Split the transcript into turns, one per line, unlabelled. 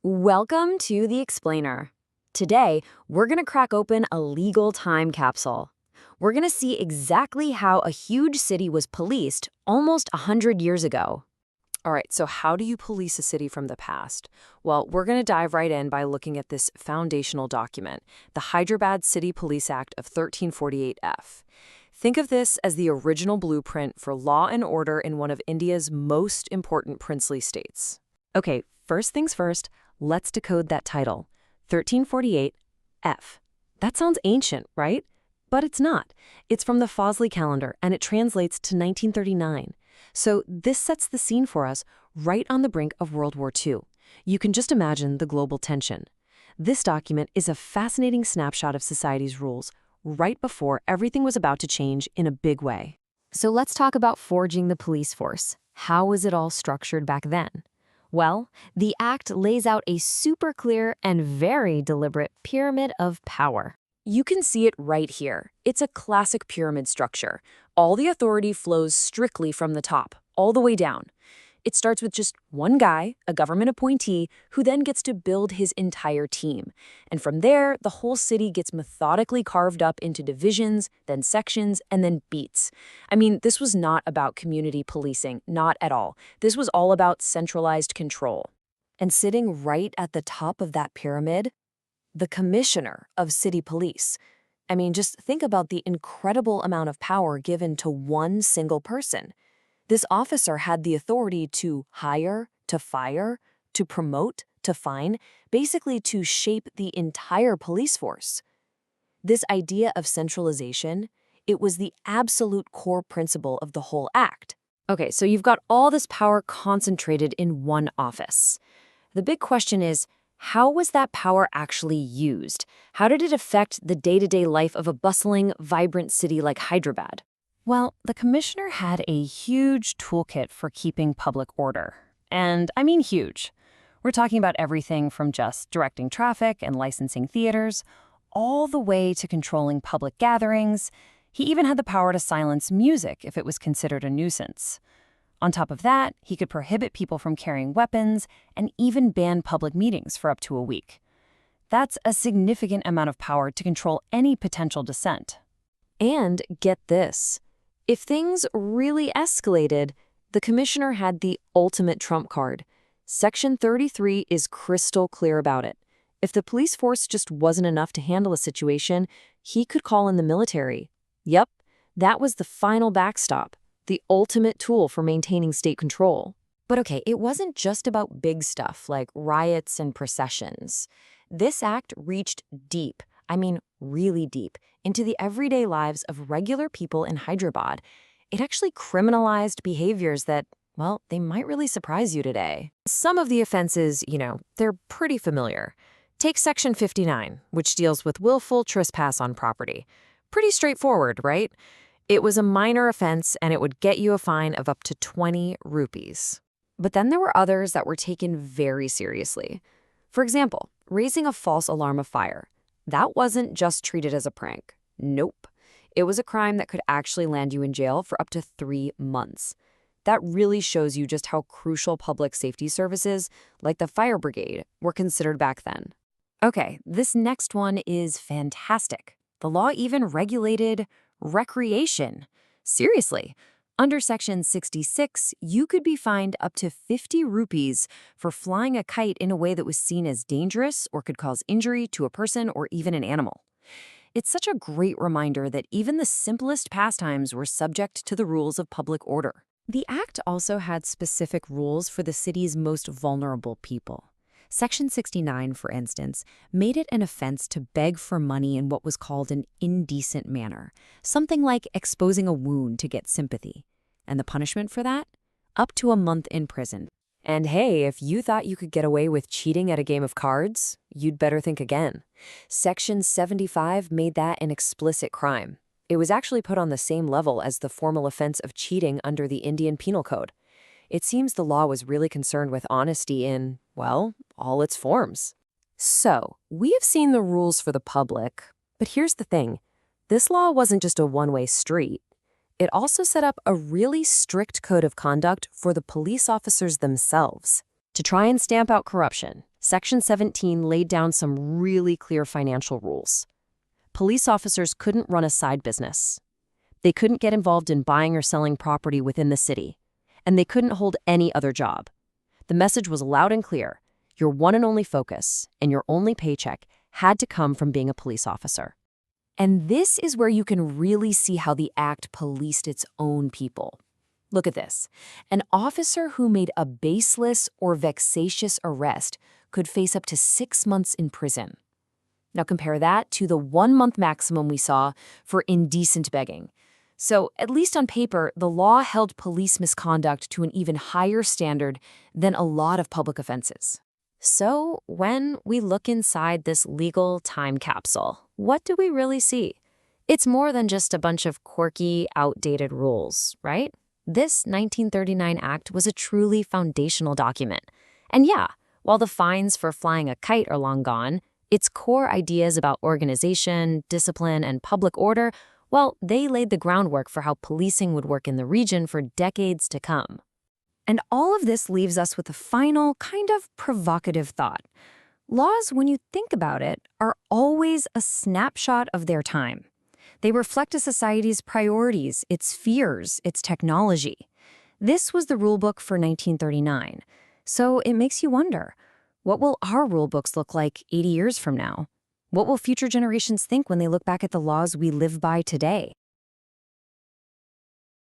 Welcome to The Explainer. Today, we're going to crack open a legal time capsule. We're going to see exactly how a huge city was policed almost 100 years ago.
All right, so how do you police a city from the past? Well, we're going to dive right in by looking at this foundational document, the Hyderabad City Police Act of 1348F. Think of this as the original blueprint for law and order in one of India's most important princely states. Okay, first things first, let's decode that title, 1348F. That sounds ancient, right? But it's not. It's from the Fosli calendar, and it translates to 1939. So this sets the scene for us right on the brink of World War II. You can just imagine the global tension. This document is a fascinating snapshot of society's rules right before everything was about to change in a big way.
So let's talk about forging the police force. How was it all structured back then? Well, the Act lays out a super clear and very deliberate pyramid of power.
You can see it right here. It's a classic pyramid structure. All the authority flows strictly from the top, all the way down. It starts with just one guy, a government appointee, who then gets to build his entire team. And from there, the whole city gets methodically carved up into divisions, then sections, and then beats. I mean, this was not about community policing, not at all. This was all about centralized control.
And sitting right at the top of that pyramid, the commissioner of city police. I mean, just think about the incredible amount of power given to one single person. This officer had the authority to hire, to fire, to promote, to fine, basically to shape the entire police force. This idea of centralization, it was the absolute core principle of the whole act.
Okay, so you've got all this power concentrated in one office. The big question is, how was that power actually used? How did it affect the day-to-day life of a bustling, vibrant city like Hyderabad?
Well, the commissioner had a huge toolkit for keeping public order. And I mean huge. We're talking about everything from just directing traffic and licensing theaters, all the way to controlling public gatherings. He even had the power to silence music if it was considered a nuisance. On top of that, he could prohibit people from carrying weapons and even ban public meetings for up to a week. That's a significant amount of power to control any potential dissent.
And get this. If things really escalated, the commissioner had the ultimate trump card. Section 33 is crystal clear about it. If the police force just wasn't enough to handle a situation, he could call in the military. Yep, that was the final backstop, the ultimate tool for maintaining state control. But okay, it wasn't just about big stuff like riots and processions. This act reached deep, I mean really deep, into the everyday lives of regular people in Hyderabad. It actually criminalized behaviors that, well, they might really surprise you today. Some of the offenses, they're pretty familiar. Take Section 59, which deals with willful trespass on property. Pretty straightforward, right? It was a minor offense, and it would get you a fine of up to 20 rupees. But then there were others that were taken very seriously. For example, raising a false alarm of fire. That wasn't just treated as a prank. Nope. It was a crime that could actually land you in jail for up to 3 months. That really shows you just how crucial public safety services, like the fire brigade, were considered back then. Okay, this next one is fantastic. The law even regulated recreation. Seriously. Under Section 66, you could be fined up to 50 rupees for flying a kite in a way that was seen as dangerous or could cause injury to a person or even an animal. It's such a great reminder that even the simplest pastimes were subject to the rules of public order. The act also had specific rules for the city's most vulnerable people. Section 69, for instance, made it an offense to beg for money in what was called an indecent manner, something like exposing a wound to get sympathy. And the punishment for that? Up to a month in prison. And hey, if you thought you could get away with cheating at a game of cards, you'd better think again. Section 75 made that an explicit crime. It was actually put on the same level as the formal offense of cheating under the Indian Penal Code. It seems the law was really concerned with honesty in, well, all its forms. So, we have seen the rules for the public, but here's the thing. This law wasn't just a one-way street. It also set up a really strict code of conduct for the police officers themselves to try and stamp out corruption Section 17 laid down some really clear financial rules. Police officers couldn't run a side business. They couldn't get involved in buying or selling property within the city. And they couldn't hold any other job. The message was loud and clear. Your one and only focus and your only paycheck had to come from being a police officer.
And this is where you can really see how the act policed its own people. Look at this. An officer who made a baseless or vexatious arrest could face up to 6 months in prison. Now compare that to the 1-month maximum we saw for indecent begging. So, at least on paper, the law held police misconduct to an even higher standard than a lot of public offenses.
So, when we look inside this legal time capsule, what do we really see? It's more than just a bunch of quirky, outdated rules, right? This 1939 Act was a truly foundational document. And yeah, while the fines for flying a kite are long gone, its core ideas about organization, discipline, and public order, well, they laid the groundwork for how policing would work in the region for decades to come. And all of this leaves us with a final, kind of provocative thought. Laws, when you think about it, are always a snapshot of their time. They reflect a society's priorities, its fears, its technology. This was the rulebook for 1939. So it makes you wonder, what will our rulebooks look like 80 years from now? What will future generations think when they look back at the laws we live by today?